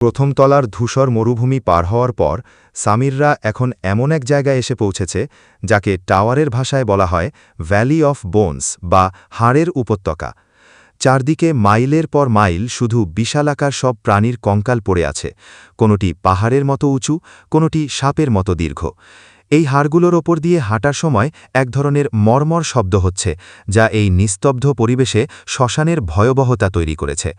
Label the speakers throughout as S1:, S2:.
S1: প্রথম তলার ধূসর মরুভূমি পার হওয়ার পর সামিররা এখন এমন এক জায়গায় এসে পৌঁছেছে যাকে টাওয়ারের ভাষায় বলা হয় ভ্যালি অফ বোনস বা হাড়ের উপত্যকা। চারদিকে মাইলের পর মাইল শুধু বিশালাকার সব প্রাণীর কঙ্কাল পড়ে আছে, কোনোটি পাহাড়ের মতো উঁচু, কোনোটি সাপের মতো দীর্ঘ। এই হাড়গুলোর ওপর দিয়ে হাঁটার সময় এক ধরনের মর্মর শব্দ হচ্ছে, যা এই নিস্তব্ধ পরিবেশে শ্মশানের ভয়াবহতা তৈরি করেছে।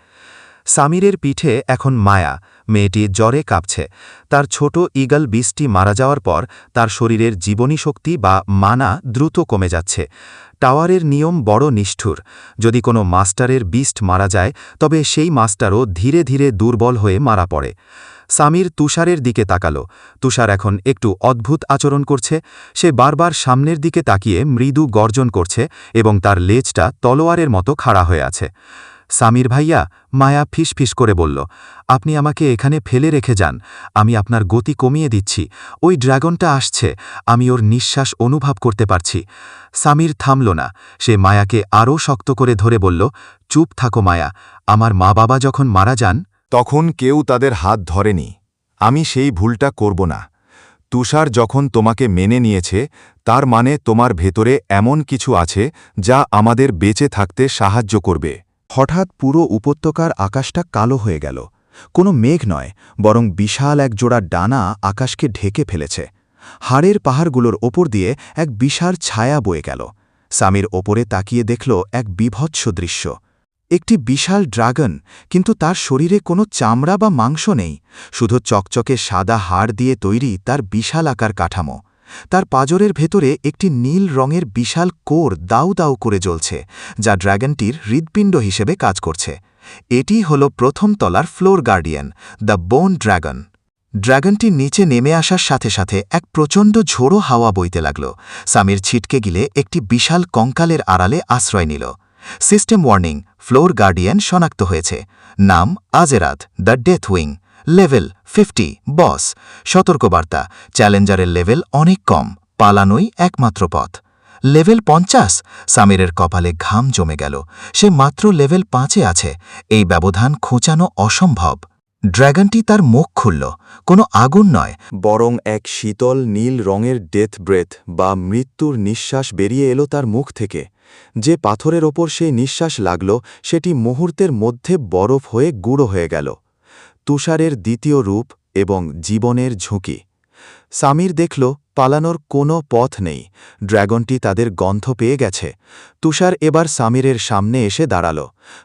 S1: সামিরের পিঠে এখন মায়া, মেয়েটি জ্বরে কাঁপছে। তার ছোট ঈগল বিস্টটি মারা যাওয়ার পর তার শরীরের জীবনী শক্তি বা মানা দ্রুত কমে যাচ্ছে। টাওয়ারের নিয়ম বড় নিষ্ঠুর, যদি কোনো মাস্টারের বিস্ট মারা যায় তবে সেই মাস্টারও ধীরে ধীরে দুর্বল হয়ে মারা পড়ে। সামির তুষারের দিকে তাকালো। তুষার এখন একটু অদ্ভুত আচরণ করছে। সে বারবার সামনের দিকে তাকিয়ে মৃদু গর্জন করছে এবং তার লেজটা তলোয়ারের মতো খাড়া হয়ে আছে। সামির ভাইয়া, মায়া ফিসফিস করে বলল, আপনি আমাকে এখানে ফেলে রেখে যান, আমি আপনার গতি কমিয়ে দিচ্ছি। ওই ড্রাগনটা আসছে, আমি ওর নিঃশ্বাস অনুভব করতে পারছি। সামির থামল না, সে মায়াকে আরও শক্ত করে ধরে বলল, চুপ থাকো মায়া, আমার মা বাবা যখন মারা যান
S2: তখন কেউ তাদের হাত ধরেনি। আমি সেই ভুলটা করব না। তুষার যখন তোমাকে মেনে নিয়েছে, তার মানে তোমার ভেতরে এমন কিছু আছে যা আমাদের বেঁচে থাকতে সাহায্য করবে।
S1: হঠাৎ পুরো উপত্যকার আকাশটা কালো হয়ে গেল। কোনো মেঘ নয়, বরং বিশাল এক জোড়া ডানা আকাশকে ঢেকে ফেলেছে। হাড়ের পাহাড়গুলোর ওপর দিয়ে এক বিশাল ছায়া বয়ে গেল। সামির ওপরে তাকিয়ে দেখল এক বীভৎস দৃশ্য। একটি বিশাল ড্রাগন, কিন্তু তার শরীরে কোনো চামড়া বা মাংস নেই, শুধু চকচকে সাদা হাড় দিয়ে তৈরি তার বিশাল আকার কাঠামো। তার পাঁজরের ভেতরে একটি নীল রঙের বিশাল কোর দাউ দাউ করে জ্বলছে, যা ড্রাগনটির হৃৎপিণ্ড হিসেবে কাজ করছে। এটি হল প্রথম তলার floor guardian, the bone dragon. ড্রাগনটি নিচে নেমে আসার সাথে সাথে এক প্রচণ্ড ঝোড়ো হাওয়া বইতে লাগল। সামির ছিটকে গিলে একটি বিশাল কঙ্কালের আড়ালে আশ্রয় নিল। সিস্টেম ওয়ার্নিং, ফ্লোর গার্ডিয়ান শনাক্ত হয়েছে। নাম আজেরাত, দ্য ডেথ উইং। লেভেল 50, বস। সতর্কবার্তা, চ্যালেঞ্জারের লেভেল অনেক কম, পালানোই একমাত্র পথ। লেভেল 50? সামিরের কপালে ঘাম জমে গেল। সে মাত্র লেভেল 5-এ আছে। এই ব্যবধান খোঁচানো অসম্ভব। ড্র্যাগনটি তার মুখ খুলল, কোনো আগুন নয়,
S2: বরং এক শীতল নীল রঙের ডেথ ব্রেথ বা মৃত্যুর নিঃশ্বাস বেরিয়ে এলো তার মুখ থেকে। যে পাথরের ওপর সেই নিঃশ্বাস লাগল, সেটি মুহূর্তের মধ্যে বরফ হয়ে গুঁড়ো হয়ে গেল। তুষারের দ্বিতীয় রূপ এবং জীবনের ঝুঁকি। সামির দেখল পালানোর কোনো পথ নেই। ড্র্যাগনটি তাদের গন্ধ পেয়ে গেছে। তুষার এবার সামিরের সামনে এসে দাঁড়াল।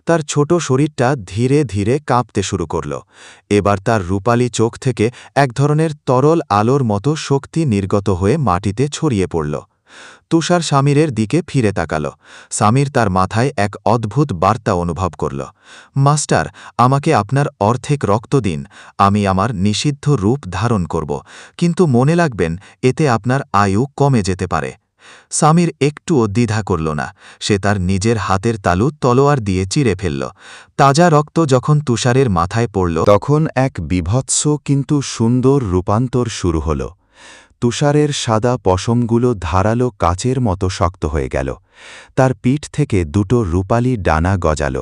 S2: তার ছোট শরীরটা ধীরে ধীরে কাঁপতে শুরু করল। এবার তার রূপালী চোখ থেকে এক ধরনের তরল আলোর মতো শক্তি নির্গত হয়ে মাটিতে ছড়িয়ে পড়ল। তুষার সামিরের দিকে ফিরে তাকাল। সামির তার মাথায় এক অদ্ভুত বার্তা অনুভব করল। মাস্টার, আমাকে আপনার অর্ধেক রক্ত দিন, আমি আমার নিষিদ্ধ রূপ ধারণ করব, কিন্তু মনে রাখবেন এতে আপনার আয়ু কমে যেতে পারে। সামির একটুও দ্বিধা করল না। সে তার নিজের হাতের তালু তলোয়ার দিয়ে চিরে ফেলল। তাজা রক্ত যখন তুষারের মাথায় পড়ল,
S1: তখন এক বীভৎস কিন্তু সুন্দর রূপান্তর শুরু হল। তুষারের সাদা পশমগুলো ধারালো কাচের মতো শক্ত হয়ে গেল। তার পিঠ থেকে দুটো রূপালী ডানা গজাল।